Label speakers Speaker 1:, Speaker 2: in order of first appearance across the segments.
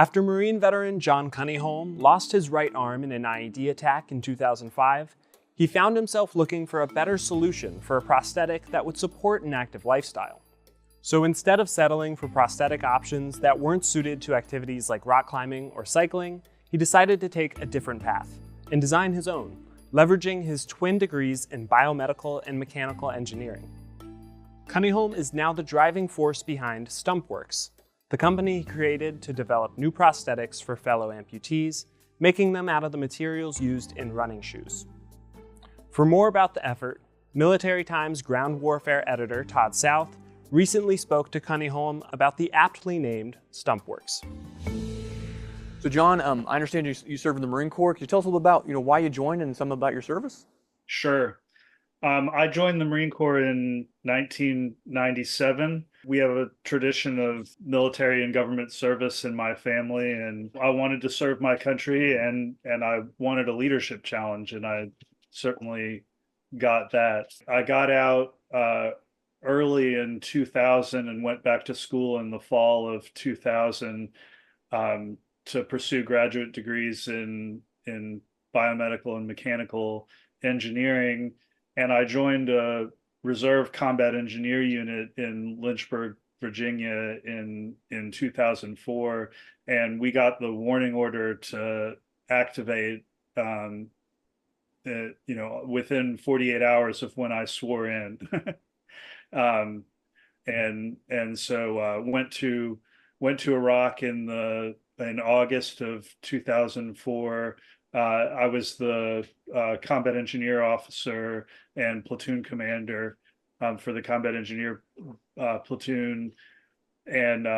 Speaker 1: After Marine veteran John Cunningham lost his right arm in an IED attack in 2005, he found himself looking for a better solution for a prosthetic that would support an active lifestyle. So instead of settling for prosthetic options that weren't suited to activities like rock climbing or cycling, he decided to take a different path and design his own, leveraging his twin degrees in biomedical and mechanical engineering. Cunningham is now the driving force behind Stumpworx, the company he created to develop new prosthetics for fellow amputees, making them out of the materials used in running shoes. For more about the effort, Military Times ground warfare editor Todd South recently spoke to Cunningham about the aptly named Stumpworx.
Speaker 2: So John, I understand you served in the Marine Corps. Can you tell us a little about why you joined and some about your service?
Speaker 3: Sure. I joined the Marine Corps in 1997. We have a tradition of military and government service in my family, and I wanted to serve my country and I wanted a leadership challenge, and I certainly got that. I got out early in 2000 and went back to school in the fall of 2000 to pursue graduate degrees in biomedical and mechanical engineering. And I joined a reserve combat engineer unit in Lynchburg, Virginia in 2004. And we got the warning order to activate, within 48 hours of when I swore in. So went to Iraq in August of 2004. I was the combat engineer officer and platoon commander for the combat engineer platoon, and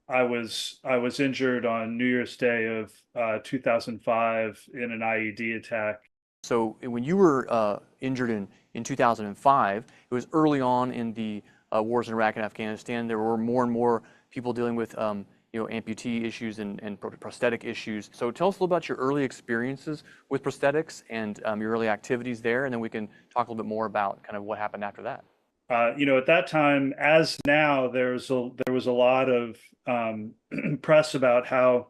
Speaker 3: I was injured on New Year's Day of 2005 in an IED attack.
Speaker 2: So when you were injured in 2005, it was early on in the wars in Iraq and Afghanistan. There were more and more people dealing with amputee issues and prosthetic issues. So tell us a little about your early experiences with prosthetics and your early activities there, and then we can talk a little bit more about kind of what happened after that.
Speaker 3: At that time, as now, there was a lot of press about how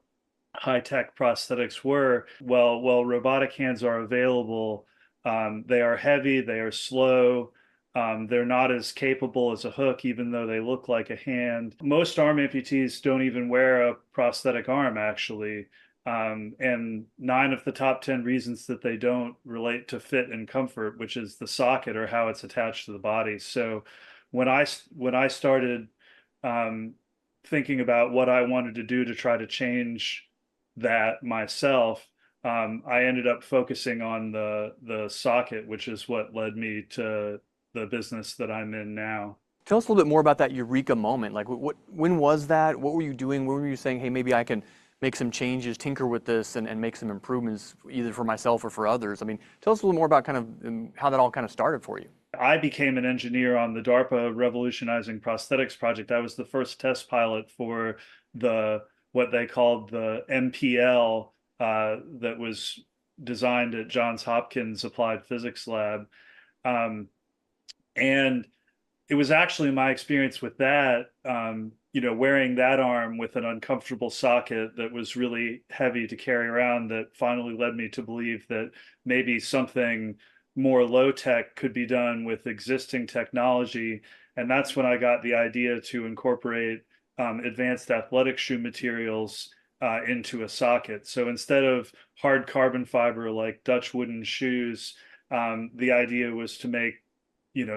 Speaker 3: high-tech prosthetics were. Well, robotic hands are available. They are heavy, they are slow. They're not as capable as a hook, even though they look like a hand. Most arm amputees don't even wear a prosthetic arm, actually. And 9 of the top 10 reasons that they don't relate to fit and comfort, which is the socket or how it's attached to the body. So when I started thinking about what I wanted to do to try to change that myself, I ended up focusing on the socket, which is what led me to the business that I'm in now.
Speaker 2: Tell us a little bit more about that eureka moment. Like, when was that? What were you doing? When were you saying, hey, maybe I can make some changes, tinker with this, and make some improvements either for myself or for others? I mean, tell us a little more about kind of how that all kind of started for you.
Speaker 3: I became an engineer on the DARPA Revolutionizing Prosthetics project. I was the first test pilot for what they called the MPL that was designed at Johns Hopkins Applied Physics Lab. And it was actually my experience with that, wearing that arm with an uncomfortable socket that was really heavy to carry around, that finally led me to believe that maybe something more low-tech could be done with existing technology. And that's when I got the idea to incorporate advanced athletic shoe materials into a socket. So instead of hard carbon fiber like Dutch wooden shoes, the idea was to make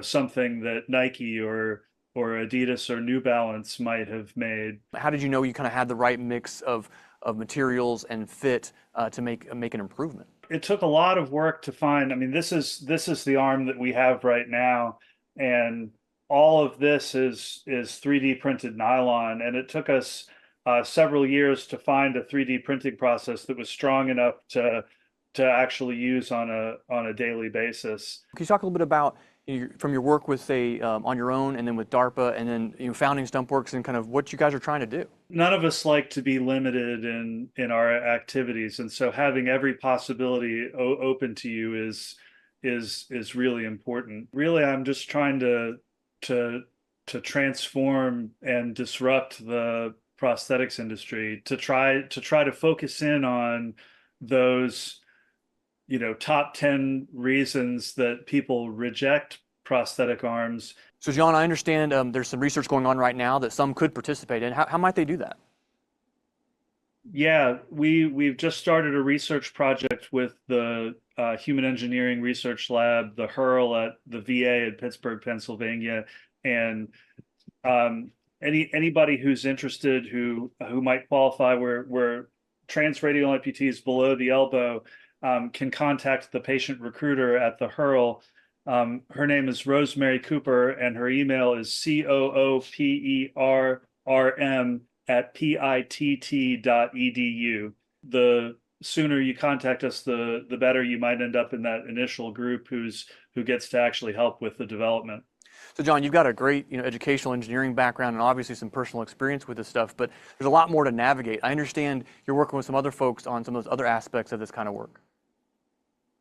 Speaker 3: something that Nike or Adidas or New Balance might have made.
Speaker 2: How did you know you kind of had the right mix of materials and fit to make an improvement?
Speaker 3: It took a lot of work to find. I mean, this is the arm that we have right now, and all of this is 3D printed nylon, and it took us several years to find a 3D printing process that was strong enough to actually use on a daily basis.
Speaker 2: Can you talk a little bit about from your work with, say, on your own, and then with DARPA, and then founding Stumpworx, and kind of what you guys are trying to do?
Speaker 3: None of us like to be limited in our activities, and so having every possibility open to you is really important. Really, I'm just trying to transform and disrupt the prosthetics industry to try to focus in on those, top 10 reasons that people reject prosthetic arms.
Speaker 2: So John, I understand there's some research going on right now that some could participate in. How might they do that?
Speaker 3: Yeah, we've just started a research project with the Human Engineering Research Lab, the HURL at the VA in Pittsburgh, Pennsylvania, and anybody who's interested who might qualify, where transradial amputees below the elbow can contact the patient recruiter at the HURL. Her name is Rosemary Cooper, and her email is cooperrm@pitt.edu. The sooner you contact us, the better. You might end up in that initial group who gets to actually help with the development.
Speaker 2: So John, you've got a great, educational engineering background and obviously some personal experience with this stuff, but there's a lot more to navigate. I understand you're working with some other folks on some of those other aspects of this kind of work.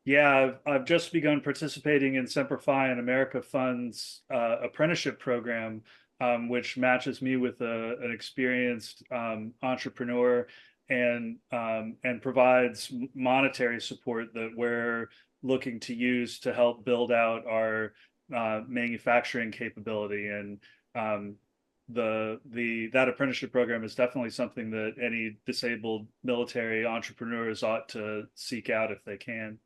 Speaker 3: Yeah, I've just begun participating in Semper Fi and America Fund's apprenticeship program, which matches me with an experienced entrepreneur and provides monetary support that we're looking to use to help build out our manufacturing capability. And that apprenticeship program is definitely something that any disabled military entrepreneurs ought to seek out if they can.